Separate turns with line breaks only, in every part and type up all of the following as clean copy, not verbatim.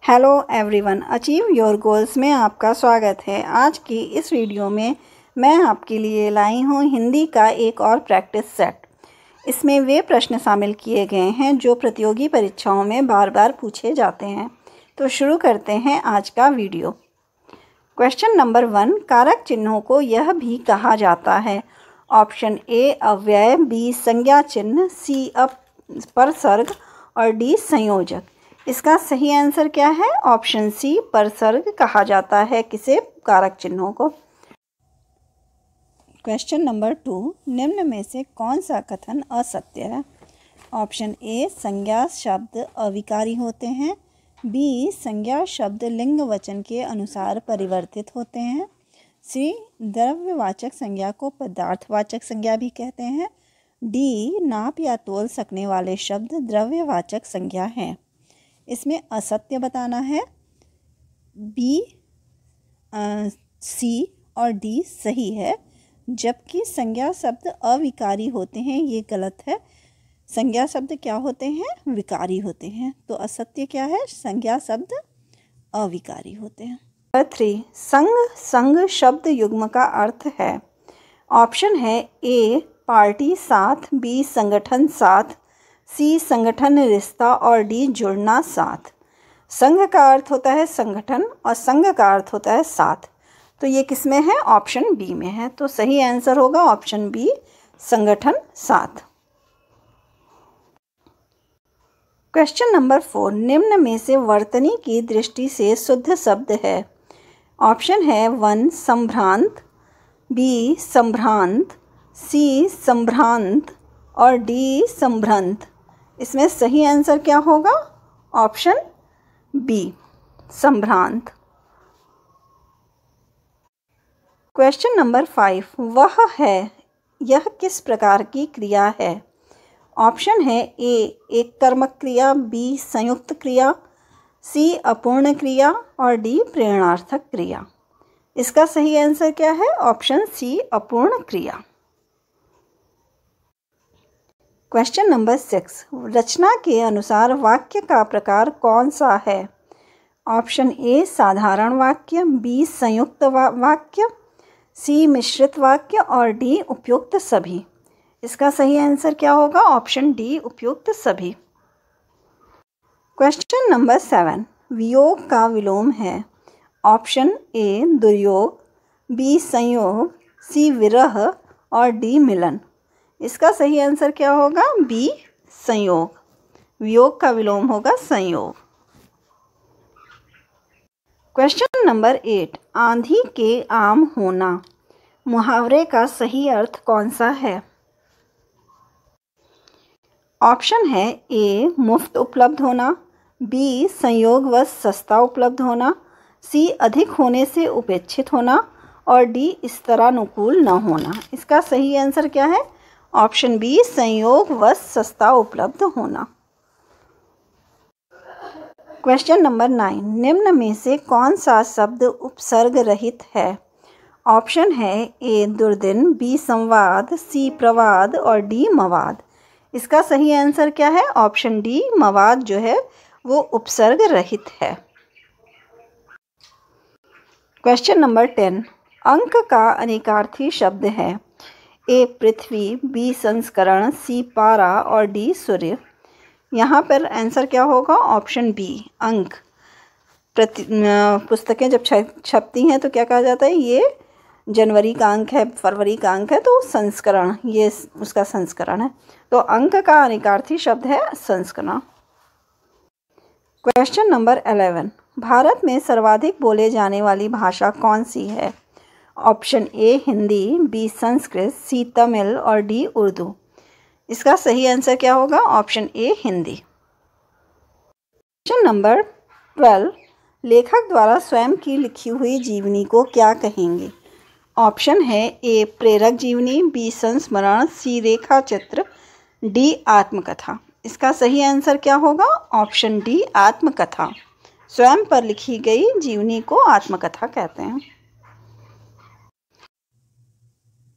Hello everyone, achieve your goals में आपका स्वागत है। आज की इस वीडियो में मैं आपके लिए लाई हूँ हिंदी का एक और प्रैक्टिस सेट। इसमें वे प्रश्न शामिल किए गए हैं जो प्रतियोगी परीक्षाओं में बार बार पूछे जाते हैं। तो शुरू करते हैं आज का वीडियो। क्वेश्चन नंबर 1, कारक चिन्हों को यह भी कहा जाता है। ऑप्शन ए अव्यय, बी संज्ञा चिन्ह, सी परसर्ग और डी संयोजक। इसका सही आंसर क्या है? ऑप्शन सी परसर्ग कहा जाता है किसे? कारक चिन्हों को। क्वेश्चन नंबर 2, निम्न में से कौन सा कथन असत्य है? ऑप्शन ए संज्ञा शब्द अविकारी होते हैं, बी संज्ञा शब्द लिंग वचन के अनुसार परिवर्तित होते हैं, सी द्रव्यवाचक संज्ञा को पदार्थवाचक संज्ञा भी कहते हैं, डी नाप या तोल सकने वाले शब्द द्रव्यवाचक संज्ञा हैं। इसमें असत्य बताना है। बी, सी और डी सही है, जबकि संज्ञा शब्द अविकारी होते हैं ये गलत है। संज्ञा शब्द क्या होते हैं? विकारी होते हैं। तो असत्य क्या है? संज्ञा शब्द अविकारी होते हैं। नंबर 3, संघ शब्द युग्म का अर्थ है। ऑप्शन है ए पार्टी साथ, बी संगठन साथ, सी संगठन रिश्ता और डी जुड़ना साथ। संघ का अर्थ होता है संगठन और संघ का अर्थ होता है साथ। तो ये किस में है? ऑप्शन बी में है। तो सही आंसर होगा ऑप्शन बी संगठन साथ। क्वेश्चन नंबर 4, निम्न में से वर्तनी की दृष्टि से शुद्ध शब्द है। ऑप्शन है 1 संभ्रांत, बी संभ्रांत, सी संभ्रांत और डी संभ्रंत। इसमें सही आंसर क्या होगा? ऑप्शन बी संभ्रांत। क्वेश्चन नंबर 5, वह है यह किस प्रकार की क्रिया है? ऑप्शन है ए एक कर्मक क्रिया, बी संयुक्त क्रिया, सी अपूर्ण क्रिया और डी प्रेरणार्थक क्रिया। इसका सही आंसर क्या है? ऑप्शन सी अपूर्ण क्रिया। क्वेश्चन नंबर 6, रचना के अनुसार वाक्य का प्रकार कौन सा है? ऑप्शन ए साधारण वाक्य, बी संयुक्त वाक्य, सी मिश्रित वाक्य और डी उपयुक्त सभी। इसका सही आंसर क्या होगा? ऑप्शन डी उपयुक्त सभी। क्वेश्चन नंबर 7, वियोग का विलोम है। ऑप्शन ए दुर्योग, बी संयोग, सी विरह और डी मिलन। इसका सही आंसर क्या होगा? बी संयोग। वियोग का विलोम होगा संयोग। क्वेश्चन नंबर 8, आंधी के आम होना मुहावरे का सही अर्थ कौन सा है? ऑप्शन है ए मुफ्त उपलब्ध होना, बी संयोगवश सस्ता उपलब्ध होना, सी अधिक होने से उपेक्षित होना और डी स्तरानुकूल न होना। इसका सही आंसर क्या है? ऑप्शन बी संयोगवश सस्ता उपलब्ध होना। क्वेश्चन नंबर 9, निम्न में से कौन सा शब्द उपसर्ग रहित है? ऑप्शन है ए दुर्दिन, बी संवाद, सी प्रवाद और डी मवाद। इसका सही आंसर क्या है? ऑप्शन डी मवाद जो है वो उपसर्ग रहित है। क्वेश्चन नंबर 10, अंक का अनेकार्थी शब्द है। ए पृथ्वी, बी संस्करण, सी पारा और डी सूर्य। यहाँ पर आंसर क्या होगा? ऑप्शन बी अंक। पुस्तकें जब छपती हैं तो क्या कहा जाता है? ये जनवरी का अंक है, फरवरी का अंक है, तो संस्करण ये उसका संस्करण है। तो अंक का अनेकार्थी शब्द है संस्करण। क्वेश्चन नंबर 11, भारत में सर्वाधिक बोले जाने वाली भाषा कौन सी है? Option A Hindi, B Sanskrit, C Tamil और डी उर्दू। इसका सही आंसर क्या होगा? Option A Hindi. Question number 12, लेखक द्वारा स्वयं की लिखी हुई जीवनी को क्या कहेंगे? ऑप्शन है ए प्रेरक जीवनी, बी संस्मरण, सी रेखा चित्र, डी आत्मकथा। इसका सही आंसर क्या होगा? ऑप्शन डी आत्मकथा। स्वयं पर लिखी गई जीवनी को आत्मकथा कहते हैं।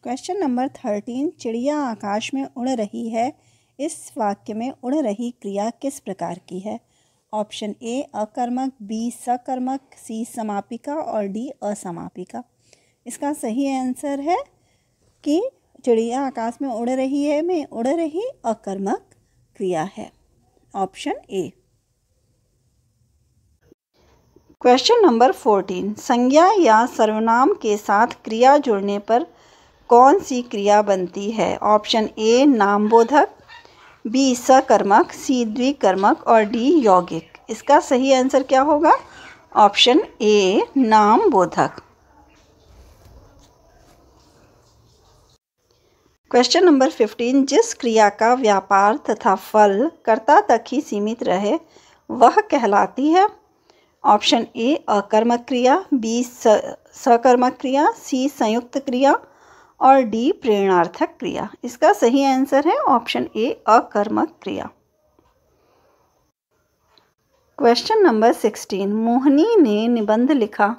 क्वेश्चन नंबर 13, चिड़िया आकाश में उड़ रही है। इस वाक्य में उड़ रही क्रिया किस प्रकार की है? ऑप्शन ए अकर्मक, बी सकर्मक, सी समापिका और डी असमापिका। इसका सही आंसर है कि चिड़िया आकाश में उड़ रही है में उड़ रही अकर्मक क्रिया है, ऑप्शन ए। क्वेश्चन नंबर 14, संज्ञा या सर्वनाम के साथ क्रिया जुड़ने पर कौन सी क्रिया बनती है? ऑप्शन ए नामबोधक, बी सकर्मक, सी द्विकर्मक और डी यौगिक। इसका सही आंसर क्या होगा? ऑप्शन ए नामबोधक। क्वेश्चन नंबर 15, जिस क्रिया का व्यापार तथा फल कर्ता तक ही सीमित रहे वह कहलाती है? ऑप्शन ए अकर्मक क्रिया, बी सकर्मक क्रिया, सी संयुक्त क्रिया और डी प्रेरणार्थक क्रिया। इसका सही आंसर है ऑप्शन ए अकर्मक क्रिया। क्वेश्चन नंबर 16, मोहिनी ने निबंध लिखा।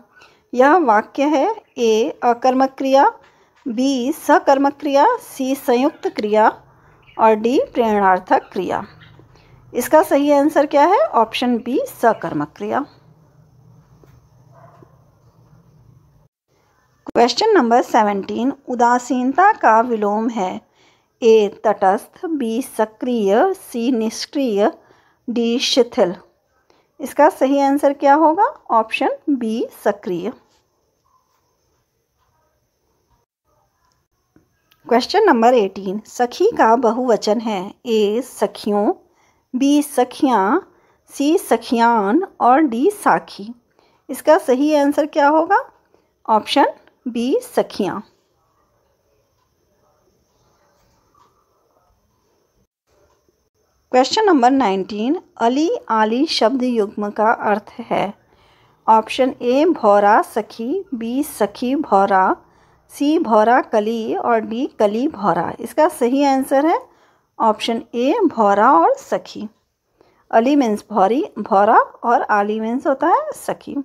यह वाक्य है ए अकर्मक क्रिया, बी सकर्मक क्रिया, सी संयुक्त क्रिया और डी प्रेरणार्थक क्रिया। इसका सही आंसर क्या है? ऑप्शन बी सकर्मक क्रिया। क्वेश्चन नंबर 17, उदासीनता का विलोम है ए तटस्थ, बी सक्रिय, सी निष्क्रिय, डी शिथिल। इसका सही आंसर क्या होगा? ऑप्शन बी सक्रिय। क्वेश्चन नंबर 18, सखी का बहुवचन है ए सखियों, बी सखियां, सी सखियान और डी साखी। इसका सही आंसर क्या होगा? ऑप्शन बी सखियां। क्वेश्चन नंबर 19, अली आली शब्द युग्म का अर्थ है? ऑप्शन ए भौरा सखी, बी सखी भौरा, सी भौरा कली और डी कली भौरा। इसका सही आंसर है ऑप्शन ए भौरा और सखी। अली मीन्स भौरा और आली मीन्स होता है सखी।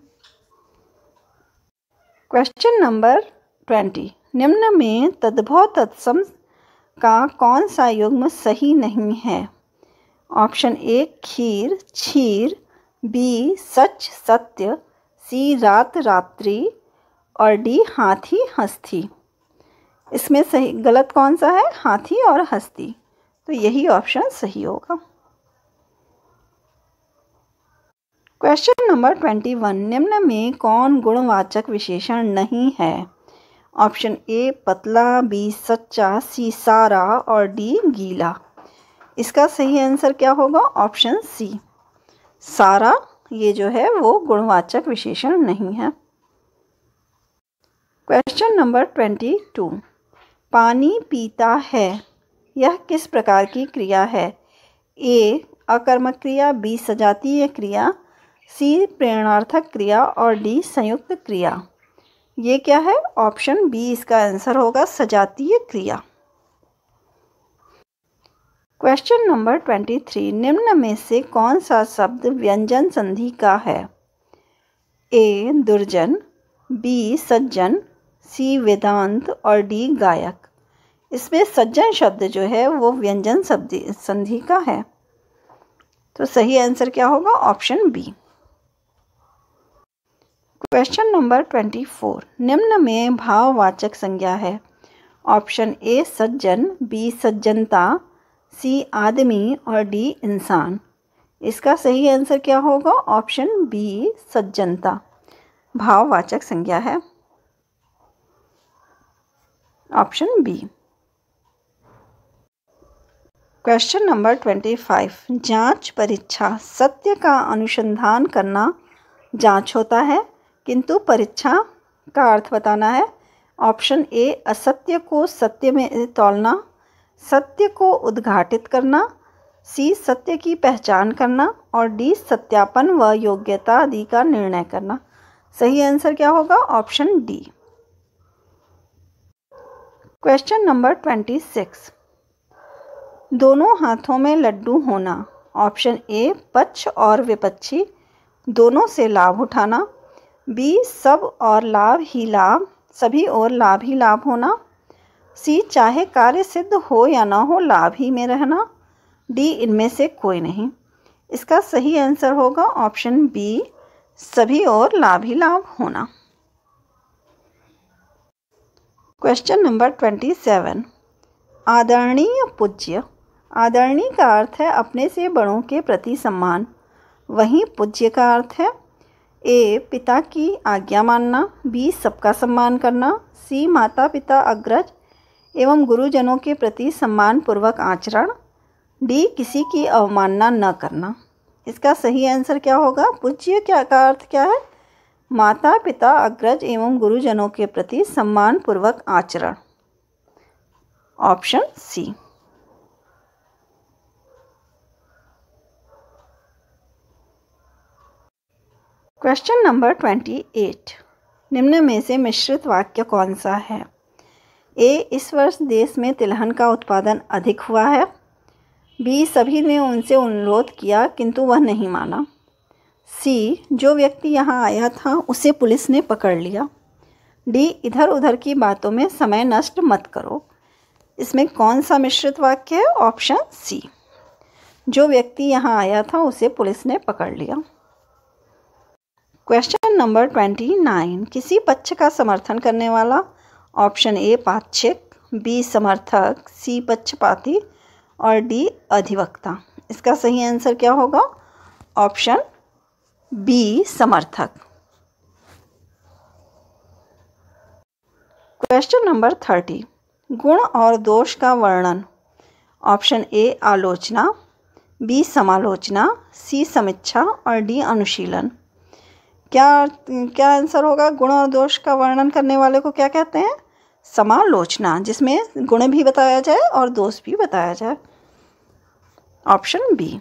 क्वेश्चन नंबर 20, निम्न में तद्भव तत्सम का कौन सा युग्म सही नहीं है? ऑप्शन ए खीर क्षीर, बी सच सत्य, सी रात रात्रि और डी हाथी हस्ती। इसमें सही गलत कौन सा है? हाथी और हस्ती। तो यही ऑप्शन सही होगा। क्वेश्चन नंबर 21, निम्न में कौन गुणवाचक विशेषण नहीं है? ऑप्शन ए पतला, बी सच्चा, सी सारा और डी गीला। इसका सही आंसर क्या होगा? ऑप्शन सी सारा, ये जो है वो गुणवाचक विशेषण नहीं है। क्वेश्चन नंबर 22, पानी पीता है यह किस प्रकार की क्रिया है? ए अकर्मक क्रिया, बी सजातीय क्रिया, सी प्रेरणार्थक क्रिया और डी संयुक्त क्रिया। ये क्या है? ऑप्शन बी इसका आंसर होगा सजातीय क्रिया। क्वेश्चन नंबर 23, निम्न में से कौन सा शब्द व्यंजन संधि का है? ए दुर्जन, बी सज्जन, सी वेदांत और डी गायक। इसमें सज्जन शब्द जो है वो व्यंजन संधि का है। तो सही आंसर क्या होगा? Option B. क्वेश्चन नंबर 24, निम्न में भाववाचक संज्ञा है? ऑप्शन ए सज्जन, बी सज्जनता, सी आदमी और डी इंसान। इसका सही आंसर क्या होगा? ऑप्शन बी सज्जनता भाववाचक संज्ञा है, ऑप्शन बी। क्वेश्चन नंबर 25, जांच परीक्षा सत्य का अनुसंधान करना जांच होता है किंतु परीक्षा का अर्थ बताना है। ऑप्शन ए असत्य को सत्य में तौलना, सत्य को उद्घाटित करना, सी सत्य की पहचान करना और डी सत्यापन व योग्यता आदि का निर्णय करना। सही आंसर क्या होगा? Option D. क्वेश्चन नंबर 26, दोनों हाथों में लड्डू होना। ऑप्शन ए पक्ष और विपक्षी दोनों से लाभ उठाना, बी सब और लाभ ही लाभ, सभी और लाभ ही लाभ होना, सी चाहे कार्य सिद्ध हो या ना हो लाभ ही में रहना, डी इनमें से कोई नहीं। इसका सही आंसर होगा ऑप्शन बी, सभी और लाभ ही लाभ होना। क्वेश्चन नंबर 27, आदरणीय पूज्य। आदरणीय का अर्थ है अपने से बड़ों के प्रति सम्मान, वहीं पूज्य का अर्थ है ए पिता की आज्ञा मानना, बी सबका सम्मान करना, सी माता पिता अग्रज एवं गुरुजनों के प्रति सम्मान पूर्वक आचरण, डी किसी की अवमानना न करना। इसका सही आंसर क्या होगा? पूज्य क्या का अर्थ क्या है? माता पिता अग्रज एवं गुरुजनों के प्रति सम्मान पूर्वक आचरण, ऑप्शन सी। क्वेश्चन नंबर 28, निम्न में से मिश्रित वाक्य कौन सा है? ए इस वर्ष देश में तिलहन का उत्पादन अधिक हुआ है, बी सभी ने उनसे अनुरोध किया किंतु वह नहीं माना, सी जो व्यक्ति यहाँ आया था उसे पुलिस ने पकड़ लिया, डी इधर उधर की बातों में समय नष्ट मत करो। इसमें कौन सा मिश्रित वाक्य है? ऑप्शन सी, जो व्यक्ति यहाँ आया था उसे पुलिस ने पकड़ लिया। क्वेश्चन नंबर 29, किसी पक्ष का समर्थन करने वाला, ऑप्शन ए पाक्षिक, बी समर्थक, सी पक्षपाती और डी अधिवक्ता। इसका सही आंसर क्या होगा? ऑप्शन बी समर्थक। क्वेश्चन नंबर 30, गुण और दोष का वर्णन, ऑप्शन ए आलोचना, बी समालोचना, सी समीक्षा और डी अनुशीलन। क्या आंसर होगा? गुण और दोष का वर्णन करने वाले को क्या कहते हैं? समालोचना, जिसमें गुण भी बताया जाए और दोष भी बताया जाए, ऑप्शन बी।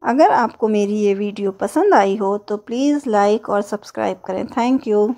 अगर आपको मेरी ये वीडियो पसंद आई हो तो प्लीज़ लाइक और सब्सक्राइब करें। Thank you.